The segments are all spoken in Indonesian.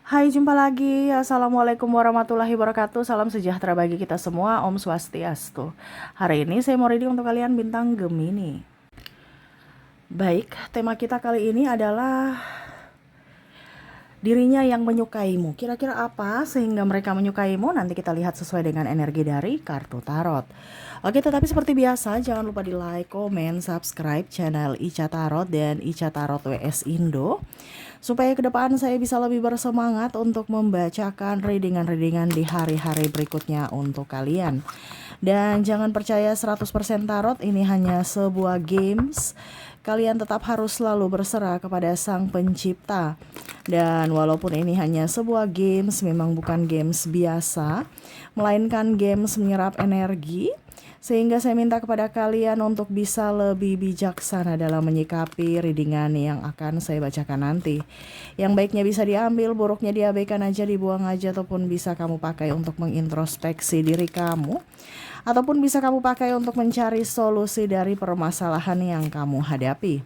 Hai, jumpa lagi. Assalamualaikum warahmatullahi wabarakatuh. Salam sejahtera bagi kita semua. Om Swastiastu. Hari ini saya mau reading untuk kalian bintang Gemini. Baik, tema kita kali ini adalah dirinya yang menyukaimu. Kira-kira apa sehingga mereka menyukaimu? Nanti kita lihat sesuai dengan energi dari kartu tarot. Oke, tetapi seperti biasa, jangan lupa di like, komen, subscribe channel Ica Tarot dan Ica Tarot WS Indo. Supaya ke depan saya bisa lebih bersemangat untuk membacakan readingan-readingan di hari-hari berikutnya untuk kalian. Dan jangan percaya 100% tarot, ini hanya sebuah games. Kalian tetap harus selalu berserah kepada Sang Pencipta. Dan walaupun ini hanya sebuah games, memang bukan games biasa, melainkan games menyerap energi. Sehingga saya minta kepada kalian untuk bisa lebih bijaksana dalam menyikapi readingan yang akan saya bacakan nanti. Yang baiknya bisa diambil, buruknya diabaikan aja, dibuang aja, ataupun bisa kamu pakai untuk mengintrospeksi diri kamu. Ataupun bisa kamu pakai untuk mencari solusi dari permasalahan yang kamu hadapi.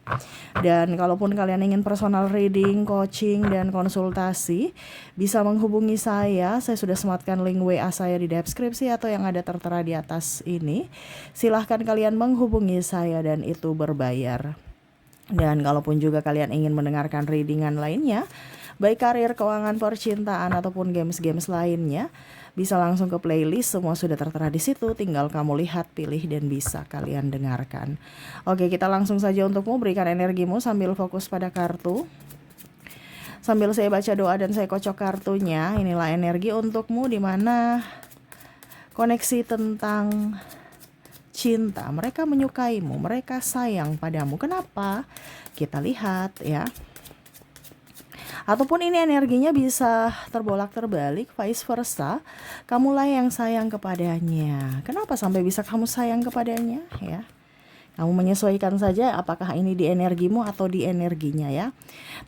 Dan kalaupun kalian ingin personal reading, coaching, dan konsultasi, bisa menghubungi saya. Saya sudah sematkan link WA saya di deskripsi atau yang ada tertera di atas ini. Silahkan kalian menghubungi saya dan itu berbayar. Dan kalaupun juga kalian ingin mendengarkan readingan lainnya, baik karir, keuangan, percintaan, ataupun games-games lainnya, bisa langsung ke playlist, semua sudah tertera di situ. Tinggal kamu lihat, pilih, dan bisa kalian dengarkan. Oke, kita langsung saja untukmu, berikan energimu sambil fokus pada kartu. Sambil saya baca doa dan saya kocok kartunya, inilah energi untukmu di mana koneksi tentang cinta. Mereka menyukaimu, mereka sayang padamu. Kenapa? Kita lihat ya. Ataupun ini energinya bisa terbolak terbalik, vice versa. Kamulah yang sayang kepadanya. Kenapa sampai bisa kamu sayang kepadanya ya? Kamu menyesuaikan saja apakah ini di energimu atau di energinya ya.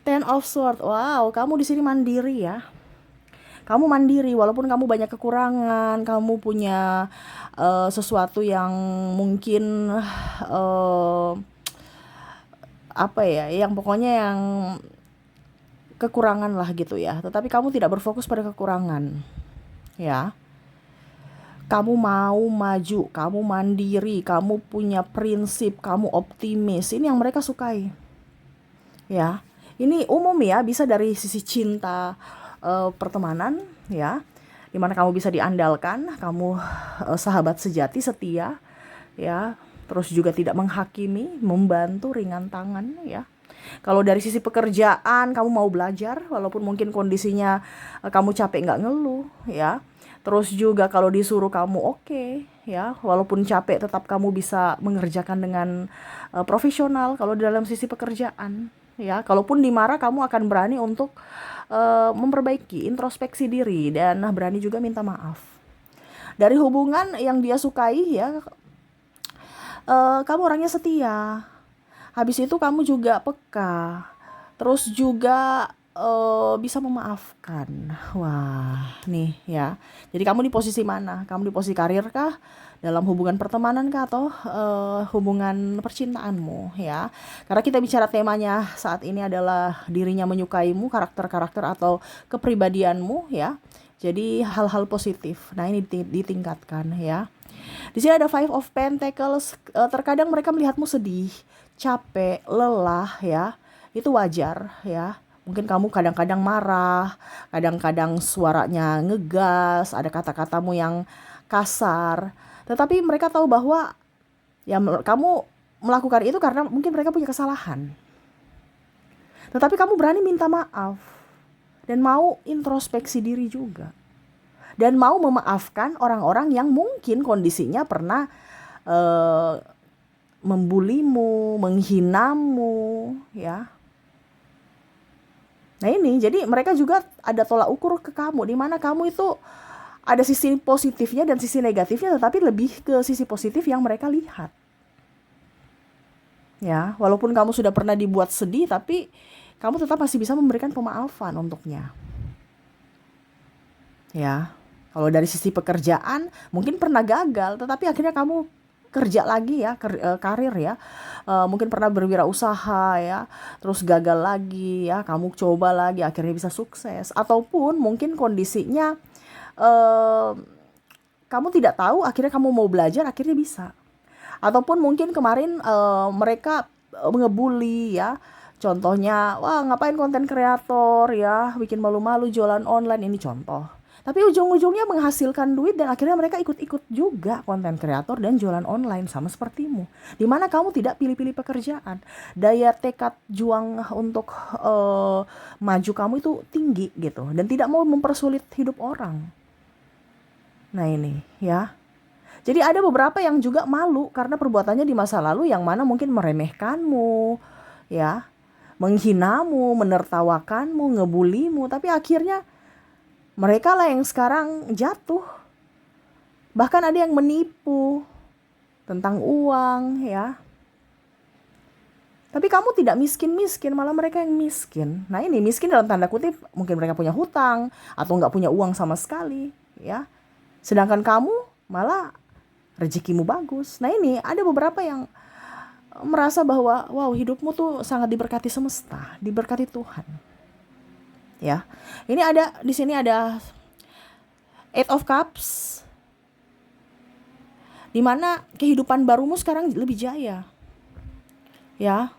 Ten of Swords. Wow, kamu di sini mandiri ya. Kamu mandiri walaupun kamu banyak kekurangan, kamu punya sesuatu yang mungkin apa ya, yang pokoknya yang kekurangan lah gitu ya. Tetapi kamu tidak berfokus pada kekurangan ya. Kamu mau maju, kamu mandiri, kamu punya prinsip, kamu optimis. Ini yang mereka sukai ya. Ini umum ya, bisa dari sisi cinta, pertemanan ya, dimana kamu bisa diandalkan, kamu sahabat sejati, setia ya, terus juga tidak menghakimi, membantu, ringan tangan ya. Kalau dari sisi pekerjaan, kamu mau belajar walaupun mungkin kondisinya kamu capek, nggak ngeluh ya. Terus juga kalau disuruh kamu oke ya, walaupun capek tetap kamu bisa mengerjakan dengan profesional. Kalau dalam sisi pekerjaan ya, kalaupun dimarah kamu akan berani untuk memperbaiki, introspeksi diri, dan berani juga minta maaf. Dari hubungan yang dia sukai ya, kamu orangnya setia. Habis itu kamu juga peka. Terus juga bisa memaafkan. Wah, nih ya. Jadi kamu di posisi mana? Kamu di posisi karir kah? Dalam hubungan pertemanan kah? Atau hubungan percintaanmu ya? Karena kita bicara temanya saat ini adalah dirinya menyukaimu, karakter-karakter atau kepribadianmu ya. Jadi hal-hal positif. Nah, ini ditingkatkan ya. Di sini ada Five of Pentacles. Terkadang mereka melihatmu sedih, capek, lelah ya. Itu wajar ya. Mungkin kamu kadang-kadang marah, kadang-kadang suaranya ngegas, ada kata-katamu yang kasar. Tetapi mereka tahu bahwa ya kamu melakukan itu karena mungkin mereka punya kesalahan. Tetapi kamu berani minta maaf dan mau introspeksi diri juga. Dan mau memaafkan orang-orang yang mungkin kondisinya pernah membulimu, menghinamu ya. Nah ini, jadi mereka juga ada tolak ukur ke kamu, di mana kamu itu ada sisi positifnya dan sisi negatifnya, tetapi lebih ke sisi positif yang mereka lihat. Ya, walaupun kamu sudah pernah dibuat sedih, tapi kamu tetap masih bisa memberikan pemaafan untuknya. Ya, kalau dari sisi pekerjaan mungkin pernah gagal, tetapi akhirnya kamu kerja lagi ya, karir ya. Mungkin pernah berwirausaha ya, terus gagal lagi ya, kamu coba lagi akhirnya bisa sukses. Ataupun mungkin kondisinya eh, kamu tidak tahu, akhirnya kamu mau belajar akhirnya bisa. Ataupun mungkin kemarin mereka ngebully ya. Contohnya, wah ngapain konten kreator ya, bikin malu-malu jualan online, ini contoh. Tapi ujung-ujungnya menghasilkan duit dan akhirnya mereka ikut-ikut juga konten kreator dan jualan online sama sepertimu. Dimana kamu tidak pilih-pilih pekerjaan. Daya tekad juang untuk maju kamu itu tinggi gitu. Dan tidak mau mempersulit hidup orang. Nah ini ya. Jadi ada beberapa yang juga malu karena perbuatannya di masa lalu yang mana mungkin meremehkanmu, ya, menghinamu, menertawakanmu, ngebulimu, tapi akhirnya mereka lah yang sekarang jatuh. Bahkan ada yang menipu tentang uang, ya. Tapi kamu tidak miskin-miskin, malah mereka yang miskin. Nah ini miskin dalam tanda kutip, mungkin mereka punya hutang atau nggak punya uang sama sekali, ya. Sedangkan kamu malah rezekimu bagus. Nah ini ada beberapa yang merasa bahwa wow, hidupmu tuh sangat diberkati semesta, diberkati Tuhan. Ya. Ini ada di sini ada Eight of Cups, di mana kehidupan barumu sekarang lebih jaya. Ya.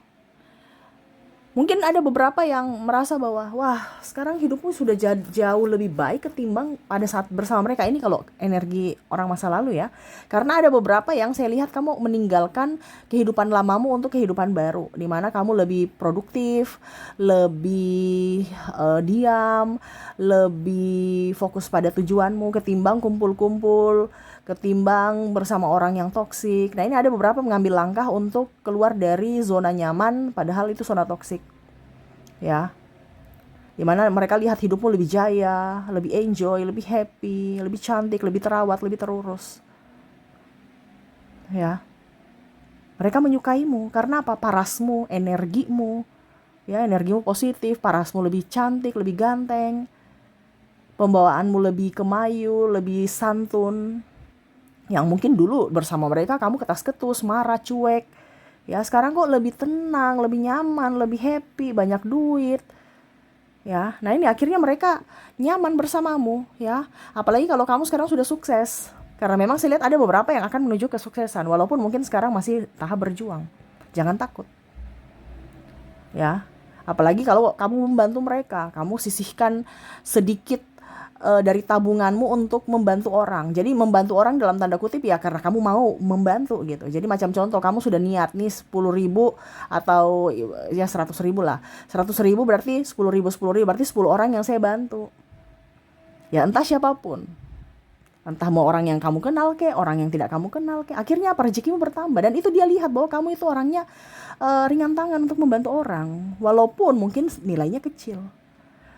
Mungkin ada beberapa yang merasa bahwa wah, sekarang hidupmu sudah jauh lebih baik ketimbang pada saat bersama mereka. Ini kalau energi orang masa lalu ya. Karena ada beberapa yang saya lihat kamu meninggalkan kehidupan lamamu untuk kehidupan baru, di mana kamu lebih produktif, lebih diam, lebih fokus pada tujuanmu ketimbang kumpul-kumpul, ketimbang bersama orang yang toksik. Nah ini ada beberapa mengambil langkah untuk keluar dari zona nyaman, padahal itu zona toksik. Ya, dimana mereka lihat hidupmu lebih jaya, lebih enjoy, lebih happy, lebih cantik, lebih terawat, lebih terurus. Ya, mereka menyukaimu karena apa? Parasmu, energimu, ya energimu positif, parasmu lebih cantik, lebih ganteng, pembawaanmu lebih kemayu, lebih santun. Yang mungkin dulu bersama mereka kamu ketas-ketus, marah, cuek. Ya, sekarang kok lebih tenang, lebih nyaman, lebih happy, banyak duit. Ya, nah ini akhirnya mereka nyaman bersamamu, ya. Apalagi kalau kamu sekarang sudah sukses. Karena memang saya lihat ada beberapa yang akan menuju kesuksesan, walaupun mungkin sekarang masih tahap berjuang. Jangan takut. Ya. Apalagi kalau kamu membantu mereka, kamu sisihkan sedikit dari tabunganmu untuk membantu orang. Jadi membantu orang dalam tanda kutip ya karena kamu mau membantu gitu. Jadi macam contoh, kamu sudah niat nih 10.000 atau ya 100.000 lah. 100.000 berarti 10.000 berarti 10 orang yang saya bantu. Ya entah siapapun. Entah mau orang yang kamu kenal ke, orang yang tidak kamu kenal ke. Akhirnya apa, rezekimu bertambah. Dan itu dia lihat bahwa kamu itu orangnya ringan tangan untuk membantu orang. Walaupun mungkin nilainya kecil.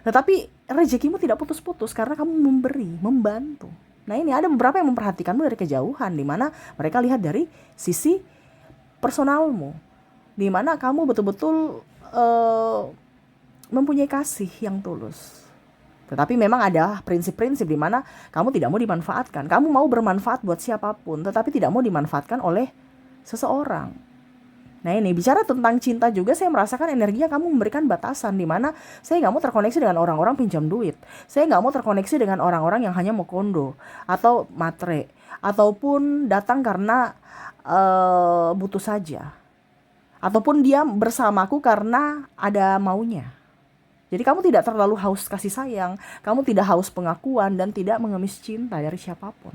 Tetapi rezekimu tidak putus-putus karena kamu memberi, membantu. Nah ini ada beberapa yang memperhatikanmu dari kejauhan, di mana mereka lihat dari sisi personalmu, di mana kamu betul-betul mempunyai kasih yang tulus. Tetapi memang ada prinsip-prinsip di mana kamu tidak mau dimanfaatkan. Kamu mau bermanfaat buat siapapun, tetapi tidak mau dimanfaatkan oleh seseorang. Nah ini bicara tentang cinta juga, saya merasakan energinya kamu memberikan batasan, di mana saya nggak mau terkoneksi dengan orang-orang pinjam duit. Saya nggak mau terkoneksi dengan orang-orang yang hanya mau kondo atau matre, ataupun datang karena butuh saja, ataupun dia bersamaku karena ada maunya. Jadi kamu tidak terlalu haus kasih sayang, kamu tidak haus pengakuan, dan tidak mengemis cinta dari siapapun.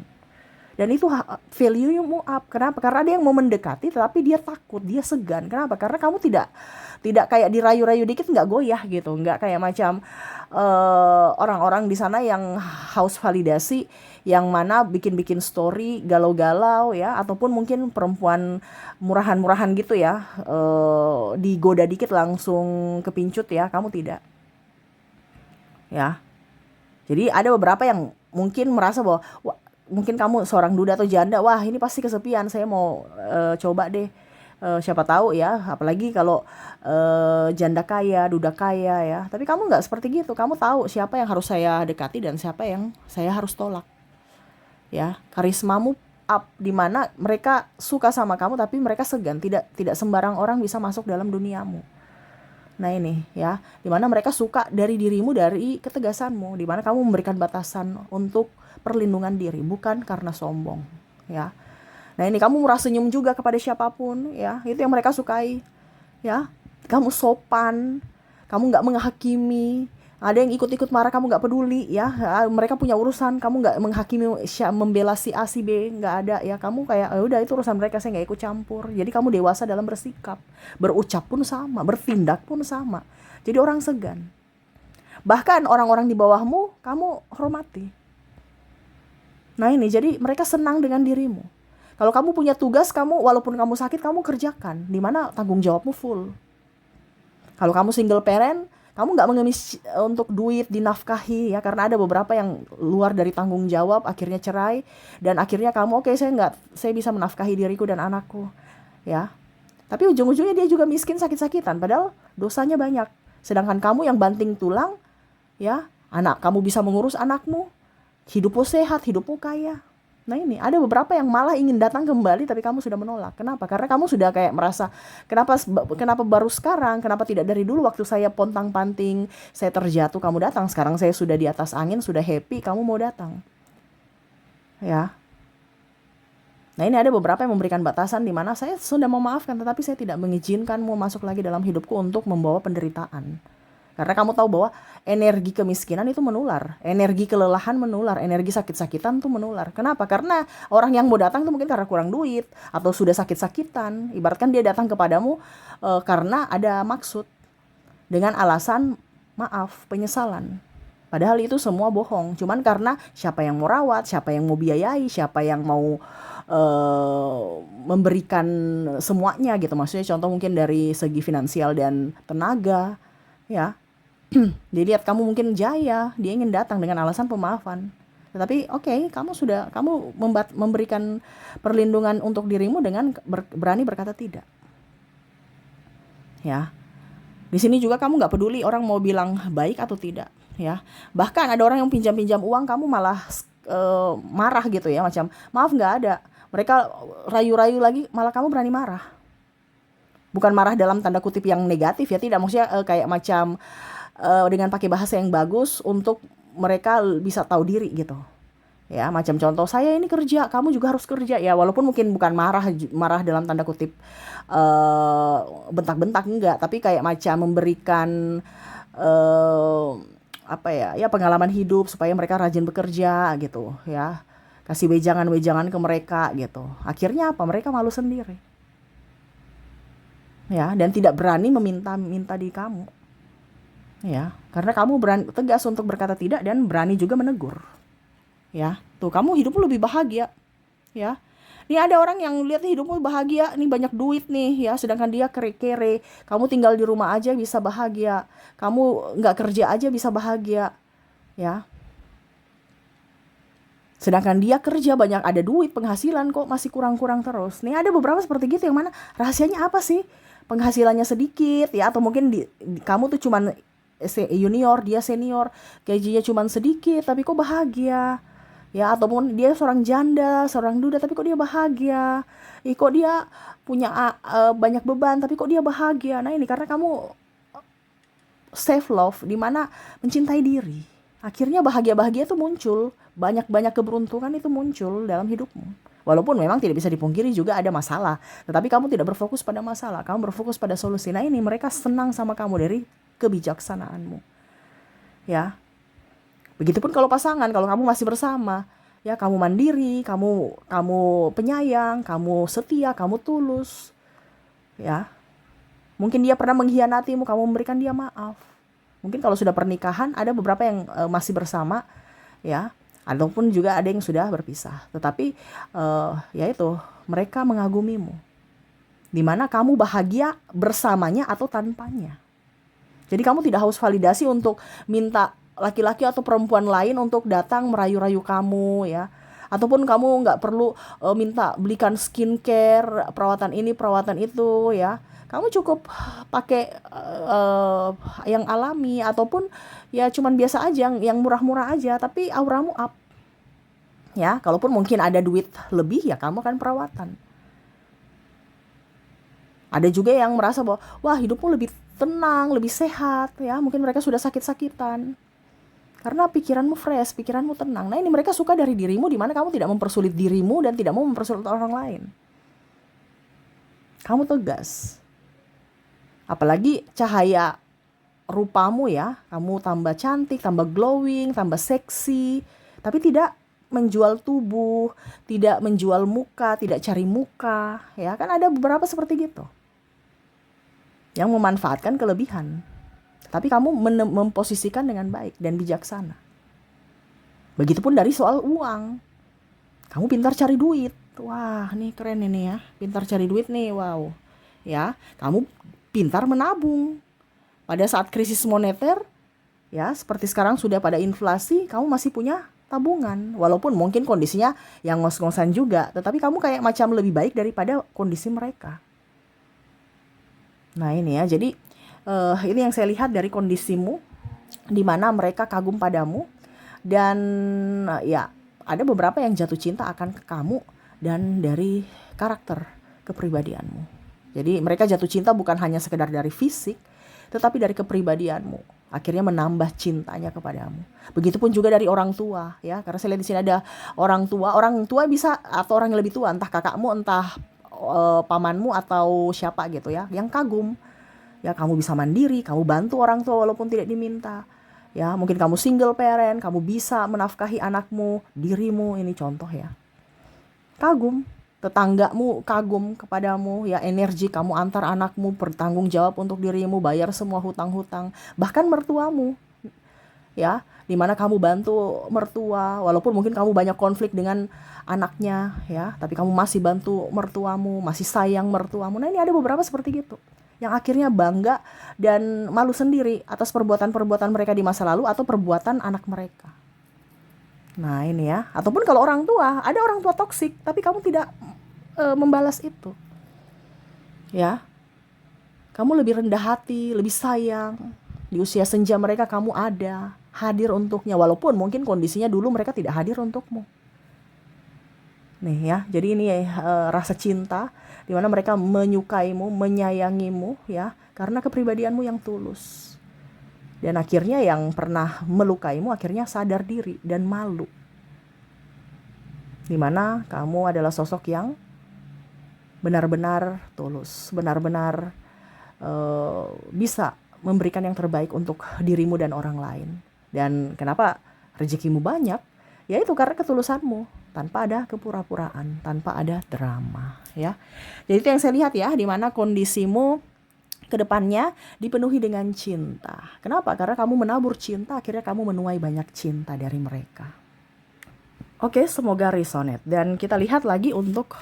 Dan itu value-mu up. Kenapa? Karena ada yang mau mendekati tetapi dia takut, dia segan. Kenapa? Karena kamu tidak kayak dirayu-rayu dikit nggak goyah gitu, nggak kayak macam orang-orang di sana yang haus validasi, yang mana bikin-bikin story galau-galau ya, ataupun mungkin perempuan murahan-murahan gitu ya, digoda dikit langsung kepincut ya. Kamu tidak. Ya. Jadi ada beberapa yang mungkin merasa bahwa mungkin kamu seorang duda atau janda, wah ini pasti kesepian, saya mau coba deh, siapa tahu ya, apalagi kalau janda kaya, duda kaya ya. Tapi kamu nggak seperti gitu, kamu tahu siapa yang harus saya dekati dan siapa yang saya harus tolak. Ya, karismamu up, di mana mereka suka sama kamu tapi mereka segan, tidak sembarang orang bisa masuk dalam duniamu. Nah ini ya, di mana mereka suka dari dirimu, dari ketegasanmu, di mana kamu memberikan batasan untuk perlindungan diri, bukan karena sombong, ya. Nah ini kamu murah senyum juga kepada siapapun, ya, itu yang mereka sukai, ya. Kamu sopan, kamu nggak menghakimi. Ada yang ikut-ikut marah, kamu nggak peduli, ya. Mereka punya urusan, kamu nggak menghakimi, membela si A si B, nggak ada, ya. Kamu kayak udah itu urusan mereka, saya nggak ikut campur. Jadi kamu dewasa dalam bersikap, berucap pun sama, bertindak pun sama. Jadi orang segan. Bahkan orang-orang di bawahmu kamu hormati. Nah ini, jadi mereka senang dengan dirimu. Kalau kamu punya tugas, kamu walaupun kamu sakit kamu kerjakan, di mana tanggung jawabmu full. Kalau kamu single parent, kamu nggak mengemis untuk duit dinafkahi, ya, karena ada beberapa yang luar dari tanggung jawab akhirnya cerai, dan akhirnya kamu saya bisa menafkahi diriku dan anakku, ya. Tapi ujung-ujungnya dia juga miskin, sakit-sakitan, padahal dosanya banyak. Sedangkan kamu yang banting tulang, ya, kamu bisa mengurus anakmu, hidupmu sehat, hidupmu kaya. Nah ini, ada beberapa yang malah ingin datang kembali tapi kamu sudah menolak. Kenapa? Karena kamu sudah kayak merasa, kenapa baru sekarang? Kenapa tidak dari dulu waktu saya pontang-panting, saya terjatuh kamu datang. Sekarang saya sudah di atas angin, sudah happy, kamu mau datang. Ya. Nah ini ada beberapa yang memberikan batasan di mana saya sudah memaafkan, tetapi saya tidak mengizinkanmu masuk lagi dalam hidupku untuk membawa penderitaan. Karena kamu tahu bahwa energi kemiskinan itu menular, energi kelelahan menular, energi sakit-sakitan itu menular. Kenapa? Karena orang yang mau datang itu mungkin karena kurang duit atau sudah sakit-sakitan. Ibaratkan dia datang kepadamu karena ada maksud, dengan alasan maaf, penyesalan. Padahal itu semua bohong. Cuman karena siapa yang mau rawat, siapa yang mau biayai, siapa yang mau memberikan semuanya gitu. Maksudnya contoh mungkin dari segi finansial dan tenaga, ya. Dilihat kamu mungkin jaya, dia ingin datang dengan alasan pemaafan. Tetapi kamu memberikan perlindungan untuk dirimu dengan berani berkata tidak. Ya. Di sini juga kamu nggak peduli orang mau bilang baik atau tidak, ya. Bahkan ada orang yang pinjam uang, kamu malah marah gitu, ya, macam maaf nggak ada. Mereka rayu-rayu lagi, malah kamu berani marah. Bukan marah dalam tanda kutip yang negatif, ya, tidak, maksudnya kayak macam dengan pakai bahasa yang bagus untuk mereka bisa tahu diri gitu, ya. Macam contoh, saya ini kerja, kamu juga harus kerja, ya, walaupun mungkin bukan marah dalam tanda kutip bentak-bentak, enggak, tapi kayak macam memberikan pengalaman hidup supaya mereka rajin bekerja gitu, ya, kasih wejangan-wejangan ke mereka gitu. Akhirnya apa? Mereka malu sendiri, ya, dan tidak berani meminta di kamu. Ya, karena kamu berani tegas untuk berkata tidak dan berani juga menegur. Ya, tuh kamu hidupmu lebih bahagia. Ya, ini ada orang yang lihat hidupmu bahagia, nih banyak duit nih, ya, sedangkan dia kere-kere. Kamu tinggal di rumah aja bisa bahagia, kamu nggak kerja aja bisa bahagia, ya. Sedangkan dia kerja banyak, ada duit, penghasilan kok masih kurang-kurang terus. Nih ada beberapa seperti gitu, yang mana rahasianya apa sih? Penghasilannya sedikit, ya, atau mungkin kamu tuh cuman junior, dia senior, gajinya cuma sedikit tapi kok bahagia, ya. Ataupun dia seorang janda, seorang duda tapi kok dia bahagia, kok dia punya banyak beban tapi kok dia bahagia. Nah ini karena kamu self love, di mana mencintai diri. Akhirnya bahagia-bahagia itu muncul, banyak-banyak keberuntungan itu muncul dalam hidupmu. Walaupun memang tidak bisa dipungkiri juga ada masalah, tetapi kamu tidak berfokus pada masalah, kamu berfokus pada solusi. Nah ini mereka senang sama kamu dari kebijaksanaanmu, ya. Begitupun kalau pasangan, kalau kamu masih bersama, ya, kamu mandiri, kamu penyayang, kamu setia, kamu tulus, ya. Mungkin dia pernah mengkhianatimu, kamu memberikan dia maaf. Mungkin kalau sudah pernikahan, ada beberapa yang masih bersama, ya, ataupun juga ada yang sudah berpisah. Tetapi ya itu, mereka mengagumimu, di mana kamu bahagia bersamanya atau tanpanya. Jadi kamu tidak haus validasi untuk minta laki-laki atau perempuan lain untuk datang merayu-rayu kamu, ya. Ataupun kamu nggak perlu minta belikan skincare, perawatan ini, perawatan itu, ya. Kamu cukup pakai yang alami, ataupun ya cuman biasa aja, yang murah-murah aja, tapi auramu up. Ya, kalaupun mungkin ada duit lebih, ya kamu akan perawatan. Ada juga yang merasa bahwa, wah hidupmu lebih tenang, lebih sehat, ya. Mungkin mereka sudah sakit-sakitan. Karena pikiranmu fresh, pikiranmu tenang. Nah ini mereka suka dari dirimu, di mana kamu tidak mempersulit dirimu dan tidak mau mempersulit orang lain. Kamu tegas. Apalagi cahaya rupamu ya, kamu tambah cantik, tambah glowing, tambah seksi. Tapi tidak menjual tubuh, tidak menjual muka, tidak cari muka. Ya kan ada beberapa seperti gitu. Yang memanfaatkan kelebihan. Tapi kamu memposisikan dengan baik dan bijaksana. Begitupun dari soal uang. Kamu pintar cari duit. Wah, nih keren ini ya. Pintar cari duit nih, wow. Ya, kamu pintar menabung. Pada saat krisis moneter, ya seperti sekarang sudah pada inflasi, kamu masih punya tabungan. Walaupun mungkin kondisinya yang ngos-ngosan juga, tetapi kamu kayak macam lebih baik daripada kondisi mereka. Nah ini ya, jadi ini yang saya lihat dari kondisimu, di mana mereka kagum padamu, dan ya ada beberapa yang jatuh cinta akan kamu dan dari karakter kepribadianmu. Jadi mereka jatuh cinta bukan hanya sekedar dari fisik, tetapi dari kepribadianmu. Akhirnya menambah cintanya kepadamu. Begitupun juga dari orang tua, ya. Karena saya lihat di sini ada orang tua bisa atau orang yang lebih tua, entah kakakmu, entah pamanmu atau siapa gitu ya, yang kagum. Ya kamu bisa mandiri, kamu bantu orang tua walaupun tidak diminta. Ya mungkin kamu single parent, kamu bisa menafkahi anakmu, dirimu, ini contoh ya. Kagum, tetanggamu kagum kepadamu, ya energi kamu antar anakmu, bertanggung jawab untuk dirimu, bayar semua hutang-hutang, bahkan mertuamu. Ya, dimana kamu bantu mertua, walaupun mungkin kamu banyak konflik dengan anaknya, ya, tapi kamu masih bantu mertuamu, masih sayang mertuamu. Nah ini ada beberapa seperti gitu, yang akhirnya bangga dan malu sendiri atas perbuatan-perbuatan mereka di masa lalu atau perbuatan anak mereka. Nah ini ya, ataupun kalau orang tua, ada orang tua toksik, tapi kamu tidak membalas itu. Ya, kamu lebih rendah hati, lebih sayang. Di usia senja mereka kamu ada, hadir untuknya, walaupun mungkin kondisinya dulu mereka tidak hadir untukmu. Nih ya, jadi ini rasa cinta di mana mereka menyukaimu, menyayangimu ya, karena kepribadianmu yang tulus. Dan akhirnya yang pernah melukaimu akhirnya sadar diri dan malu. Di mana kamu adalah sosok yang benar-benar tulus, benar-benar bisa memberikan yang terbaik untuk dirimu dan orang lain. Dan kenapa rezekimu banyak? Ya itu karena ketulusanmu, tanpa ada kepura-puraan, tanpa ada drama, ya. Jadi itu yang saya lihat ya, di mana kondisimu ke depannya dipenuhi dengan cinta. Kenapa? Karena kamu menabur cinta, akhirnya kamu menuai banyak cinta dari mereka. Oke, semoga resonate. Dan kita lihat lagi untuk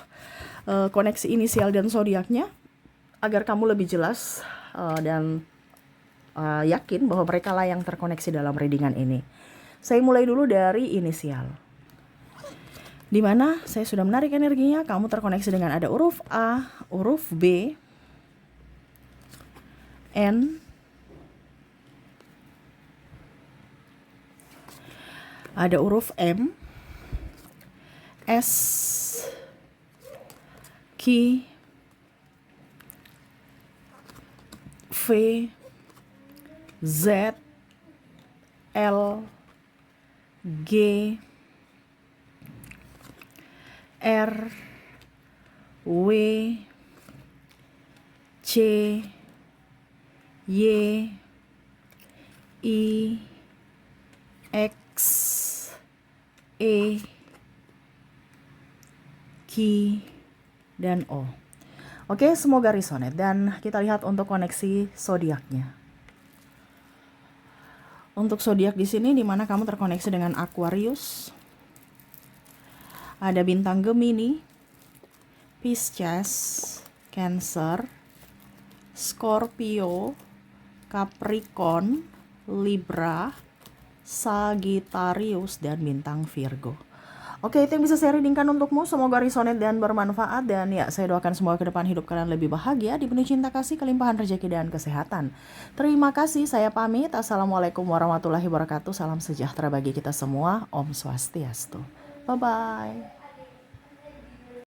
koneksi inisial dan zodiaknya, agar kamu lebih jelas dan yakin bahwa mereka lah yang terkoneksi dalam readingan ini. Saya mulai dulu dari inisial. Di mana saya sudah menarik energinya, kamu terkoneksi dengan ada huruf A, huruf B, N, ada huruf M, S, Q, V, Z, L, G, R, W, C, Y, I, X, E, Q, dan O. Oke, semoga resonate dan kita lihat untuk koneksi zodiaknya. Untuk zodiak di sini di mana kamu terkoneksi dengan Aquarius, ada bintang Gemini, Pisces, Cancer, Scorpio, Capricorn, Libra, Sagittarius, dan bintang Virgo. Oke, itu yang bisa saya readingkan untukmu. Semoga resonate dan bermanfaat. Dan ya, saya doakan semoga ke depan hidup kalian lebih bahagia, dipenuhi cinta kasih, kelimpahan rezeki dan kesehatan. Terima kasih, saya pamit. Assalamualaikum warahmatullahi wabarakatuh. Salam sejahtera bagi kita semua. Om Swastiastu. Bye bye.